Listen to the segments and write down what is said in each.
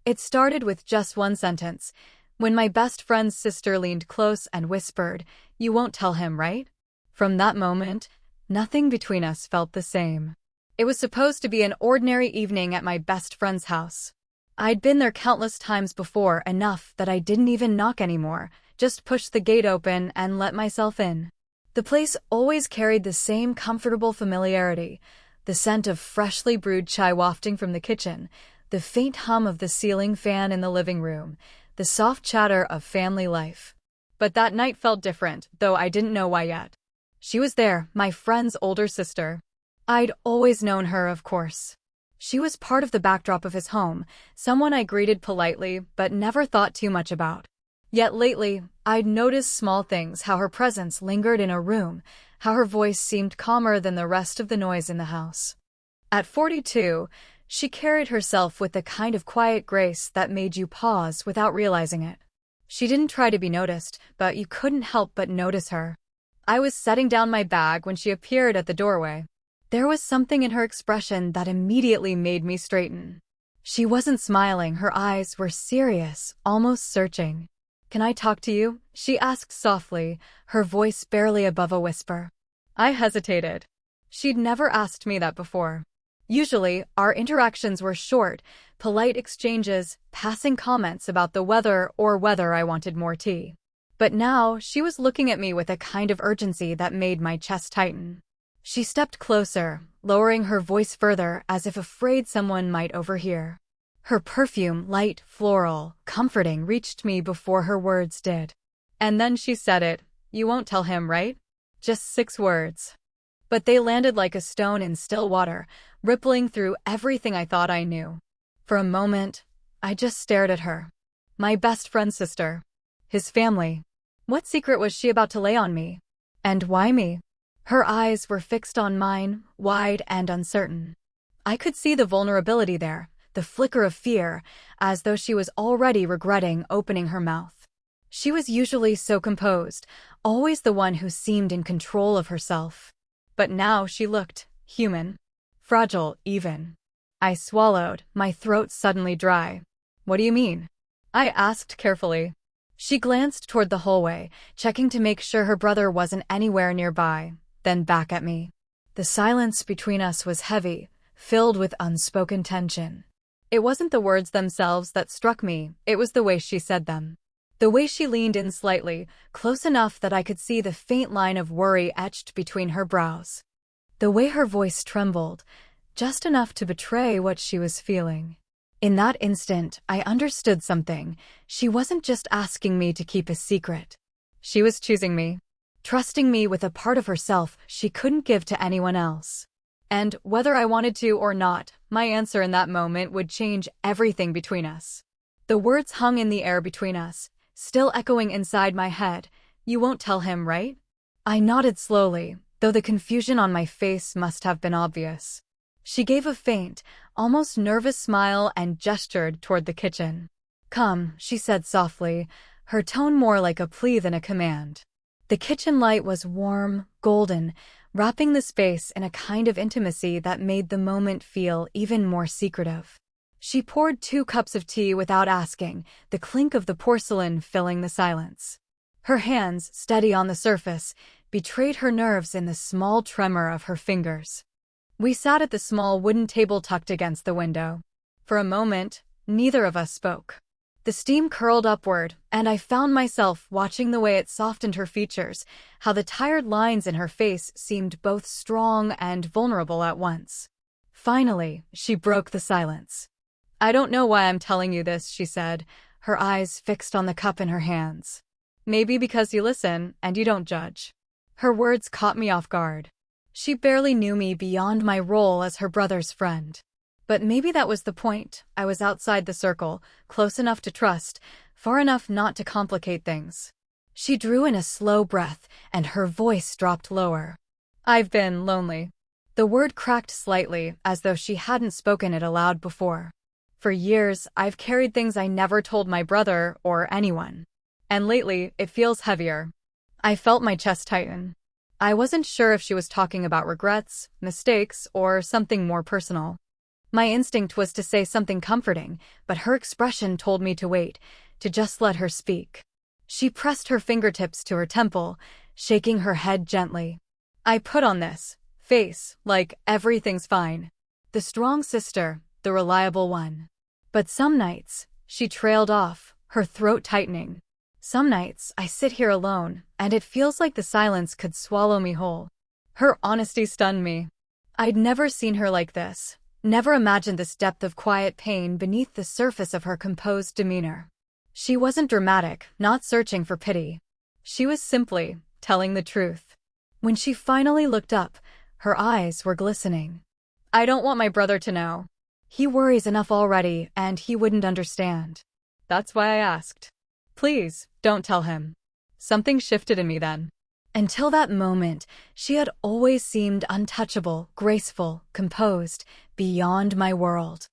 It started with just one sentence, when my best friend's sister leaned close and whispered, "You won't tell him, right?" From that moment, nothing between us felt the same. It was supposed to be an ordinary evening at my best friend's house. I'd been there countless times before, enough that I didn't even knock anymore, just pushed the gate open and let myself in. The place always carried the same comfortable familiarity, the scent of freshly brewed chai wafting from the kitchen, the faint hum of the ceiling fan in the living room, the soft chatter of family life. But that night felt different, though I didn't know why yet. She was there, my friend's older sister. I'd always known her, of course. She was part of the backdrop of his home, someone I greeted politely but never thought too much about. Yet lately, I'd noticed small things, how her presence lingered in a room, how her voice seemed calmer than the rest of the noise in the house. At 42, she carried herself with the kind of quiet grace that made you pause without realizing it. She didn't try to be noticed, but you couldn't help but notice her. I was setting down my bag when she appeared at the doorway. There was something in her expression that immediately made me straighten. She wasn't smiling, her eyes were serious, almost searching. "Can I talk to you?" she asked softly, her voice barely above a whisper. I hesitated. She'd never asked me that before. Usually, our interactions were short, polite exchanges, passing comments about the weather or whether I wanted more tea. But now, she was looking at me with a kind of urgency that made my chest tighten. She stepped closer, lowering her voice further as if afraid someone might overhear. Her perfume, light, floral, comforting, reached me before her words did. And then she said it, "You won't tell him, right?" Just 6 words. But they landed like a stone in still water, rippling through everything I thought I knew. For a moment, I just stared at her. My best friend's sister. His family. What secret was she about to lay on me? And why me? Her eyes were fixed on mine, wide and uncertain. I could see the vulnerability there, the flicker of fear, as though she was already regretting opening her mouth. She was usually so composed, always the one who seemed in control of herself. But now she looked human. Fragile, even. I swallowed, my throat suddenly dry. "What do you mean?" I asked carefully. She glanced toward the hallway, checking to make sure her brother wasn't anywhere nearby, then back at me. The silence between us was heavy, filled with unspoken tension. It wasn't the words themselves that struck me, it was the way she said them. The way she leaned in slightly, close enough that I could see the faint line of worry etched between her brows. The way her voice trembled, just enough to betray what she was feeling. In that instant, I understood something. She wasn't just asking me to keep a secret. She was choosing me, trusting me with a part of herself she couldn't give to anyone else. And whether I wanted to or not, my answer in that moment would change everything between us. The words hung in the air between us, still echoing inside my head. "You won't tell him, right?" I nodded slowly, though the confusion on my face must have been obvious. She gave a faint, almost nervous smile and gestured toward the kitchen. "Come," she said softly, her tone more like a plea than a command. The kitchen light was warm, golden, wrapping the space in a kind of intimacy that made the moment feel even more secretive. She poured 2 cups of tea without asking, the clink of the porcelain filling the silence. Her hands, steady on the surface, betrayed her nerves in the small tremor of her fingers. We sat at the small wooden table tucked against the window. For a moment, neither of us spoke. The steam curled upward, and I found myself watching the way it softened her features, how the tired lines in her face seemed both strong and vulnerable at once. Finally, she broke the silence. "I don't know why I'm telling you this," she said, her eyes fixed on the cup in her hands. "Maybe because you listen, and you don't judge." Her words caught me off guard. She barely knew me beyond my role as her brother's friend. But maybe that was the point. I was outside the circle, close enough to trust, far enough not to complicate things. She drew in a slow breath, and her voice dropped lower. "I've been lonely." The word cracked slightly, as though she hadn't spoken it aloud before. "For years, I've carried things I never told my brother or anyone. And lately, it feels heavier." I felt my chest tighten. I wasn't sure if she was talking about regrets, mistakes, or something more personal. My instinct was to say something comforting, but her expression told me to wait, to just let her speak. She pressed her fingertips to her temple, shaking her head gently. I put on this face, like everything's fine. The strong sister, the reliable one. But some nights, she trailed off, her throat tightening. Some nights, I sit here alone, and it feels like the silence could swallow me whole. Her honesty stunned me. I'd never seen her like this, never imagined this depth of quiet pain beneath the surface of her composed demeanor. She wasn't dramatic, not searching for pity. She was simply telling the truth. When she finally looked up, her eyes were glistening. I don't want my brother to know. He worries enough already, and he wouldn't understand. That's why I asked. Please, don't tell him. Something shifted in me then. Until that moment, she had always seemed untouchable, graceful, composed, beyond my world.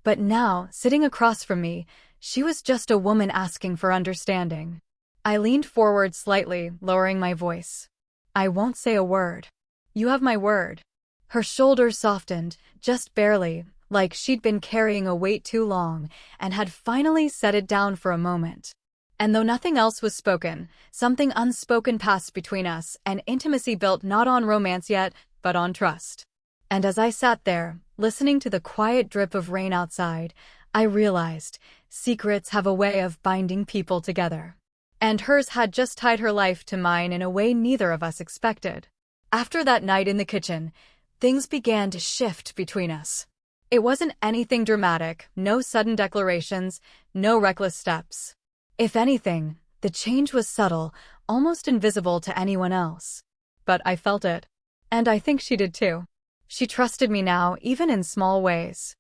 But now, sitting across from me, she was just a woman asking for understanding. I leaned forward slightly, lowering my voice. I won't say a word. You have my word. Her shoulders softened, just barely, like she'd been carrying a weight too long, and had finally set it down for a moment. And though nothing else was spoken, something unspoken passed between us, an intimacy built not on romance yet, but on trust. And as I sat there, listening to the quiet drip of rain outside, I realized secrets have a way of binding people together. And hers had just tied her life to mine in a way neither of us expected. After that night in the kitchen, things began to shift between us. It wasn't anything dramatic, no sudden declarations, no reckless steps. If anything, the change was subtle, almost invisible to anyone else. But I felt it. And I think she did too. She trusted me now, even in small ways.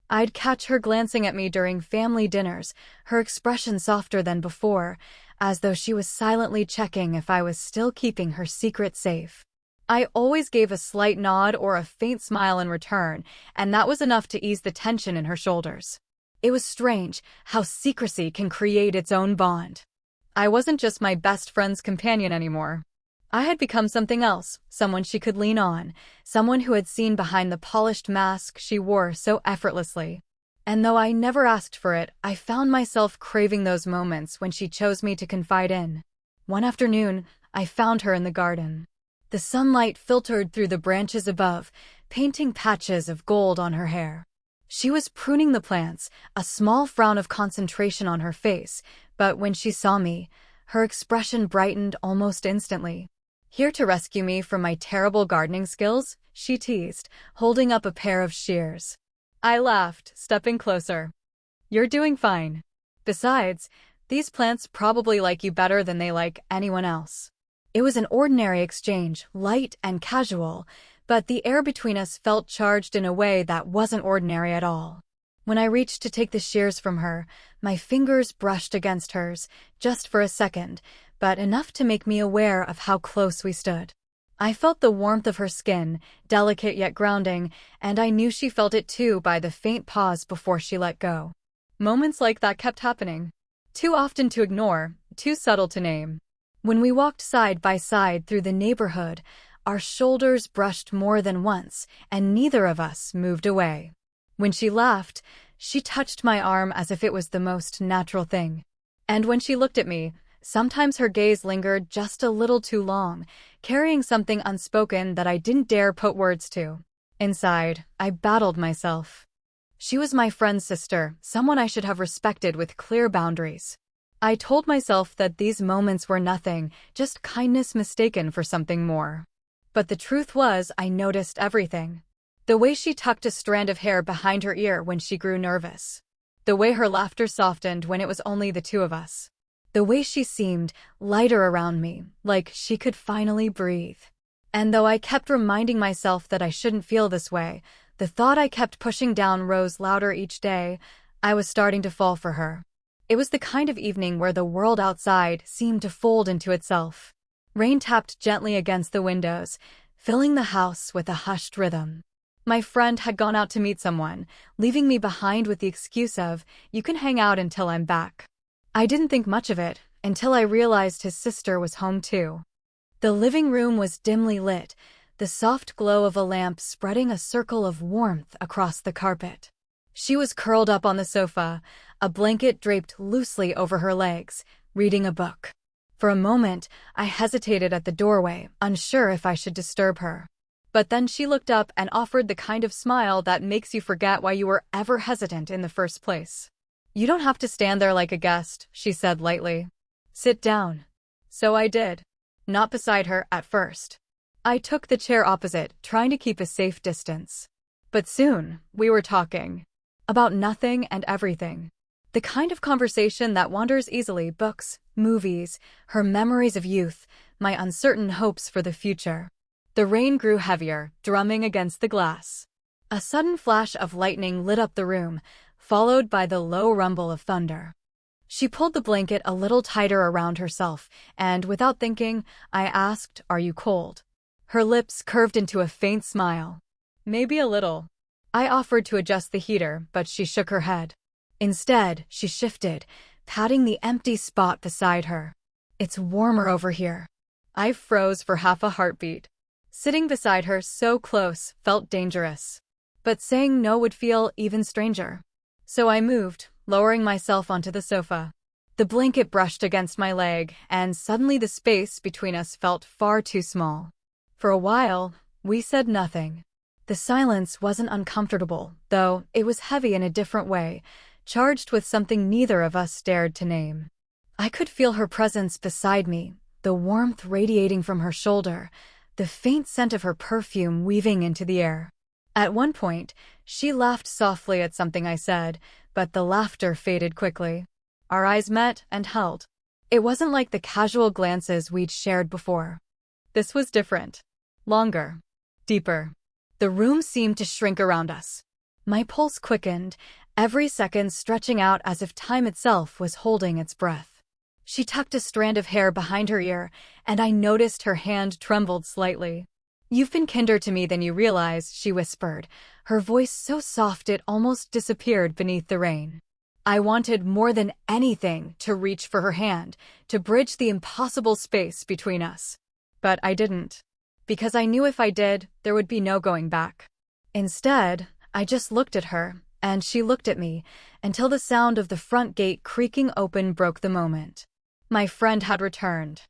I'd catch her glancing at me during family dinners, her expression softer than before, as though she was silently checking if I was still keeping her secret safe. I always gave a slight nod or a faint smile in return, and that was enough to ease the tension in her shoulders. It was strange how secrecy can create its own bond. I wasn't just my best friend's companion anymore. I had become something else, someone she could lean on, someone who had seen behind the polished mask she wore so effortlessly. And though I never asked for it, I found myself craving those moments when she chose me to confide in. One afternoon, I found her in the garden. The sunlight filtered through the branches above, painting patches of gold on her hair. She was pruning the plants, a small frown of concentration on her face, but when she saw me, her expression brightened almost instantly. Here to rescue me from my terrible gardening skills, she teased, holding up a pair of shears. I laughed, stepping closer. You're doing fine. Besides, these plants probably like you better than they like anyone else. It was an ordinary exchange, light and casual, but the air between us felt charged in a way that wasn't ordinary at all. When I reached to take the shears from her, my fingers brushed against hers, just for a second, but enough to make me aware of how close we stood. I felt the warmth of her skin, delicate yet grounding, and I knew she felt it too by the faint pause before she let go. Moments like that kept happening. Too often to ignore, too subtle to name. When we walked side by side through the neighborhood, our shoulders brushed more than once, and neither of us moved away. When she laughed, she touched my arm as if it was the most natural thing. And when she looked at me, sometimes her gaze lingered just a little too long, carrying something unspoken that I didn't dare put words to. Inside, I battled myself. She was my friend's sister, someone I should have respected with clear boundaries. I told myself that these moments were nothing, just kindness mistaken for something more. But the truth was, I noticed everything. The way she tucked a strand of hair behind her ear when she grew nervous. The way her laughter softened when it was only the two of us. The way she seemed lighter around me, like she could finally breathe. And though I kept reminding myself that I shouldn't feel this way, the thought I kept pushing down rose louder each day. I was starting to fall for her. It was the kind of evening where the world outside seemed to fold into itself. Rain tapped gently against the windows, filling the house with a hushed rhythm. My friend had gone out to meet someone, leaving me behind with the excuse of, "You can hang out until I'm back." I didn't think much of it, until I realized his sister was home too. The living room was dimly lit, the soft glow of a lamp spreading a circle of warmth across the carpet. She was curled up on the sofa, a blanket draped loosely over her legs, reading a book. For a moment, I hesitated at the doorway, unsure if I should disturb her. But then she looked up and offered the kind of smile that makes you forget why you were ever hesitant in the first place. "You don't have to stand there like a guest," she said lightly. "Sit down." So I did. Not beside her at first. I took the chair opposite, trying to keep a safe distance. But soon, we were talking. About nothing and everything. The kind of conversation that wanders easily: books, movies, her memories of youth, my uncertain hopes for the future. The rain grew heavier, drumming against the glass. A sudden flash of lightning lit up the room, followed by the low rumble of thunder. She pulled the blanket a little tighter around herself, and without thinking, I asked, "Are you cold?" Her lips curved into a faint smile. "Maybe a little." I offered to adjust the heater, but she shook her head. Instead, she shifted, patting the empty spot beside her. "It's warmer over here." I froze for half a heartbeat. Sitting beside her so close felt dangerous. But saying no would feel even stranger. So I moved, lowering myself onto the sofa. The blanket brushed against my leg, and suddenly the space between us felt far too small. For a while, we said nothing. The silence wasn't uncomfortable, though it was heavy in a different way, charged with something neither of us dared to name. I could feel her presence beside me, the warmth radiating from her shoulder, the faint scent of her perfume weaving into the air. At one point, she laughed softly at something I said, but the laughter faded quickly. Our eyes met and held. It wasn't like the casual glances we'd shared before. This was different. Longer. Deeper. The room seemed to shrink around us. My pulse quickened, every second stretching out as if time itself was holding its breath. She tucked a strand of hair behind her ear, and I noticed her hand trembled slightly. "You've been kinder to me than you realize," she whispered, her voice so soft it almost disappeared beneath the rain. I wanted more than anything to reach for her hand, to bridge the impossible space between us. But I didn't. Because I knew if I did, there would be no going back. Instead, I just looked at her, and she looked at me, until the sound of the front gate creaking open broke the moment. My friend had returned.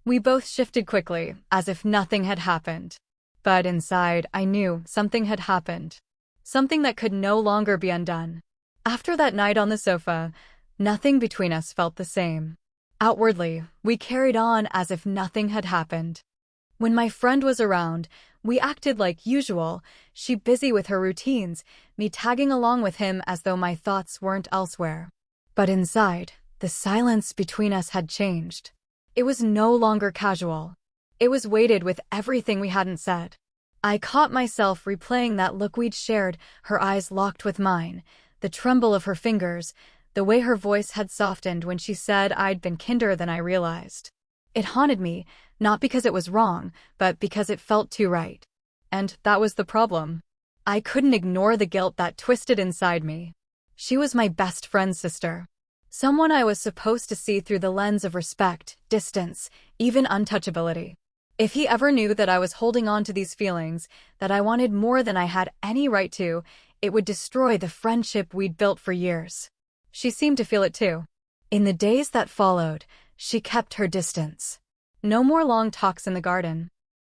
We both shifted quickly, as if nothing had happened. But inside, I knew something had happened. Something that could no longer be undone. After that night on the sofa, nothing between us felt the same. Outwardly, we carried on as if nothing had happened. When my friend was around, we acted like usual, she busy with her routines, me tagging along with him as though my thoughts weren't elsewhere. But inside, the silence between us had changed. It was no longer casual. It was weighted with everything we hadn't said. I caught myself replaying that look we'd shared, her eyes locked with mine, the tremble of her fingers, the way her voice had softened when she said I'd been kinder than I realized. It haunted me, not because it was wrong, but because it felt too right. And that was the problem. I couldn't ignore the guilt that twisted inside me. She was my best friend's sister. Someone I was supposed to see through the lens of respect, distance, even untouchability. If he ever knew that I was holding on to these feelings, that I wanted more than I had any right to, it would destroy the friendship we'd built for years. She seemed to feel it too. In the days that followed, she kept her distance. No more long talks in the garden.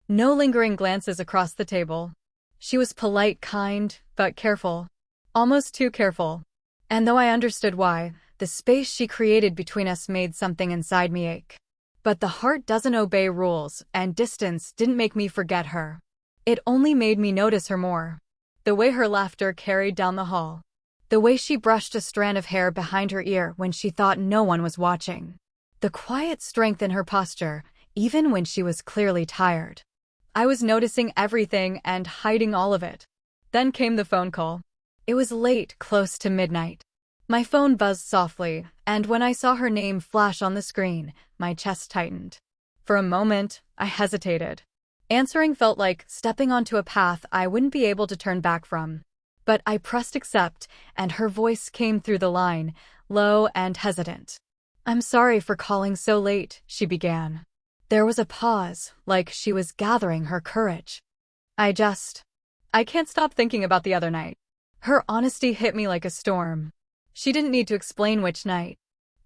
No lingering glances across the table. She was polite, kind, but careful. Almost too careful. And though I understood why, the space she created between us made something inside me ache. But the heart doesn't obey rules, and distance didn't make me forget her. It only made me notice her more. The way her laughter carried down the hall. The way she brushed a strand of hair behind her ear when she thought no one was watching. The quiet strength in her posture, even when she was clearly tired. I was noticing everything and hiding all of it. Then came the phone call. It was late, close to midnight. My phone buzzed softly, and when I saw her name flash on the screen, my chest tightened. For a moment, I hesitated. Answering felt like stepping onto a path I wouldn't be able to turn back from. But I pressed accept, and her voice came through the line, low and hesitant. "I'm sorry for calling so late," she began. There was a pause, like she was gathering her courage. I just... I can't stop thinking about the other night. Her honesty hit me like a storm. She didn't need to explain which night.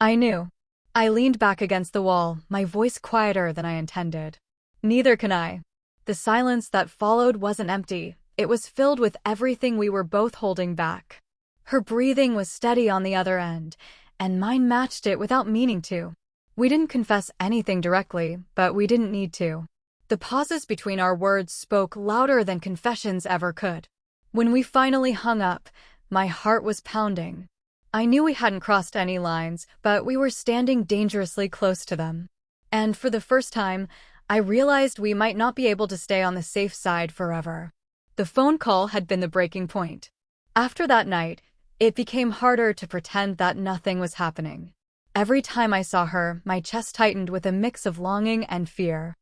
I knew. I leaned back against the wall, my voice quieter than I intended. Neither can I. The silence that followed wasn't empty. It was filled with everything we were both holding back. Her breathing was steady on the other end, and mine matched it without meaning to. We didn't confess anything directly, but we didn't need to. The pauses between our words spoke louder than confessions ever could. When we finally hung up, my heart was pounding. I knew we hadn't crossed any lines, but we were standing dangerously close to them. And for the first time, I realized we might not be able to stay on the safe side forever. The phone call had been the breaking point. After that night, it became harder to pretend that nothing was happening. Every time I saw her, my chest tightened with a mix of longing and fear.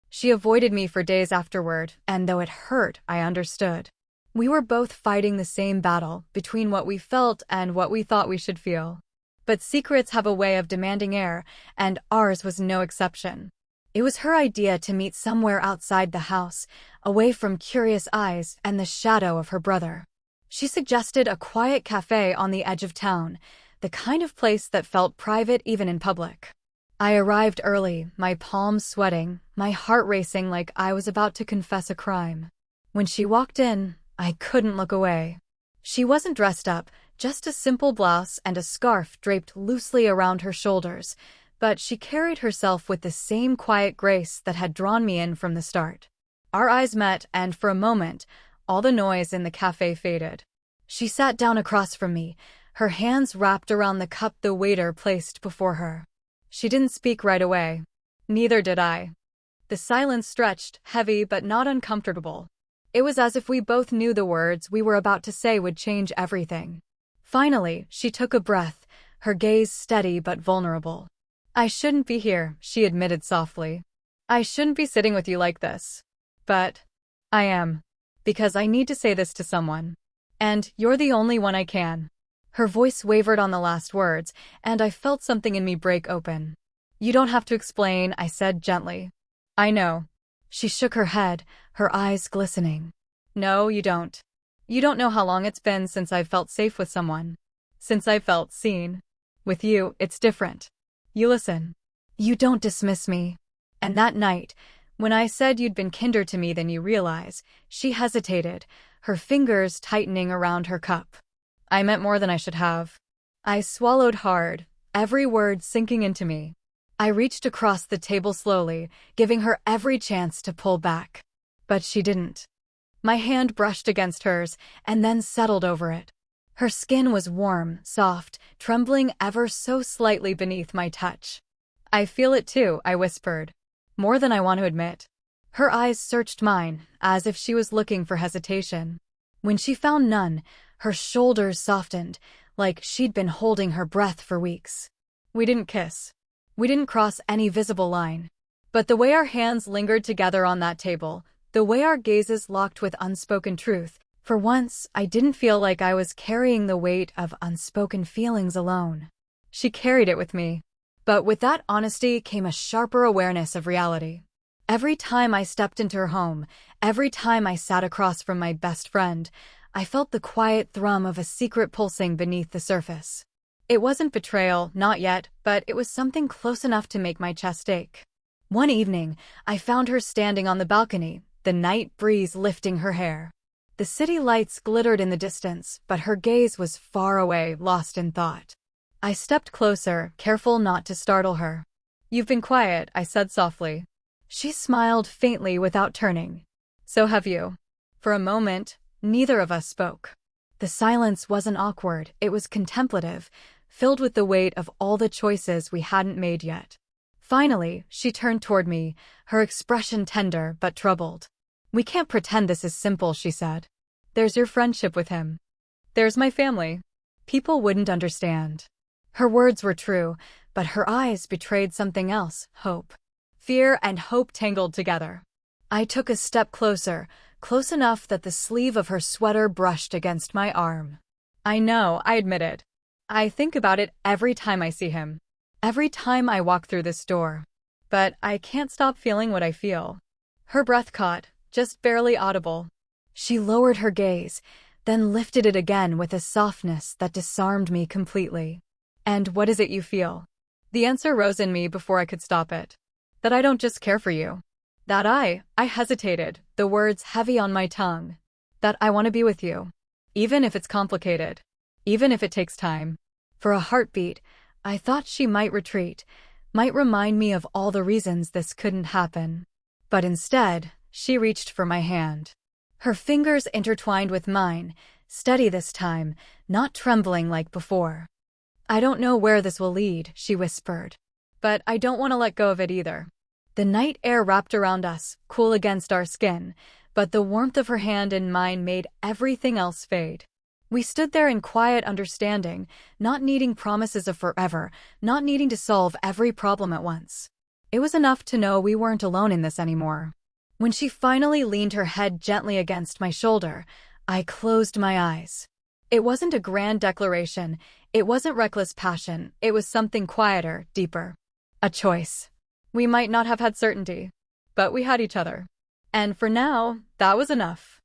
She avoided me for days afterward, and though it hurt, I understood. We were both fighting the same battle between what we felt and what we thought we should feel. But secrets have a way of demanding air, and ours was no exception. It was her idea to meet somewhere outside the house, away from curious eyes and the shadow of her brother. She suggested a quiet cafe on the edge of town, the kind of place that felt private even in public. I arrived early, my palms sweating, my heart racing like I was about to confess a crime. When she walked in, I couldn't look away. She wasn't dressed up, just a simple blouse and a scarf draped loosely around her shoulders, but she carried herself with the same quiet grace that had drawn me in from the start. Our eyes met, and for a moment, all the noise in the cafe faded. She sat down across from me, her hands wrapped around the cup the waiter placed before her. She didn't speak right away. Neither did I. The silence stretched, heavy but not uncomfortable. It was as if we both knew the words we were about to say would change everything. Finally, she took a breath, her gaze steady but vulnerable. "I shouldn't be here," she admitted softly. "I shouldn't be sitting with you like this. But I am. Because I need to say this to someone. And you're the only one I can." Her voice wavered on the last words, and I felt something in me break open. "You don't have to explain," I said gently. "I know." She shook her head, her eyes glistening. "No, you don't. You don't know how long it's been since I've felt safe with someone. Since I felt seen. With you, it's different. You listen. You don't dismiss me." And that night, when I said you'd been kinder to me than you realize, she hesitated, her fingers tightening around her cup. I meant more than I should have. I swallowed hard, every word sinking into me. I reached across the table slowly, giving her every chance to pull back. But she didn't. My hand brushed against hers, and then settled over it. Her skin was warm, soft, trembling ever so slightly beneath my touch. "I feel it too," I whispered. "More than I want to admit." Her eyes searched mine, as if she was looking for hesitation. When she found none, her shoulders softened, like she'd been holding her breath for weeks. We didn't kiss. We didn't cross any visible line. But the way our hands lingered together on that table, the way our gazes locked with unspoken truth, for once I didn't feel like I was carrying the weight of unspoken feelings alone. She carried it with me. But with that honesty came a sharper awareness of reality. Every time I stepped into her home, every time I sat across from my best friend, I felt the quiet thrum of a secret pulsing beneath the surface. It wasn't betrayal, not yet, but it was something close enough to make my chest ache. One evening, I found her standing on the balcony, the night breeze lifting her hair. The city lights glittered in the distance, but her gaze was far away, lost in thought. I stepped closer, careful not to startle her. "You've been quiet," I said softly. She smiled faintly without turning. "So have you." For a moment, neither of us spoke. The silence wasn't awkward, it was contemplative, filled with the weight of all the choices we hadn't made yet. Finally, she turned toward me, her expression tender but troubled. "We can't pretend this is simple," she said. "There's your friendship with him. There's my family. People wouldn't understand." Her words were true, but her eyes betrayed something else, hope. Fear and hope tangled together. I took a step closer, close enough that the sleeve of her sweater brushed against my arm. "I know," I admitted. "I think about it every time I see him. Every time I walk through this door. But I can't stop feeling what I feel." Her breath caught, just barely audible. She lowered her gaze, then lifted it again with a softness that disarmed me completely. "And what is it you feel?" The answer rose in me before I could stop it. "That I don't just care for you. That I hesitated, the words heavy on my tongue. That I want to be with you. Even if it's complicated. Even if it takes time." For a heartbeat, I thought she might retreat, might remind me of all the reasons this couldn't happen. But instead, she reached for my hand. Her fingers intertwined with mine, steady this time, not trembling like before. "I don't know where this will lead," she whispered. "But I don't want to let go of it either." The night air wrapped around us, cool against our skin, but the warmth of her hand in mine made everything else fade. We stood there in quiet understanding, not needing promises of forever, not needing to solve every problem at once. It was enough to know we weren't alone in this anymore. When she finally leaned her head gently against my shoulder, I closed my eyes. It wasn't a grand declaration, it wasn't reckless passion, it was something quieter, deeper. A choice. We might not have had certainty, but we had each other. And for now, that was enough.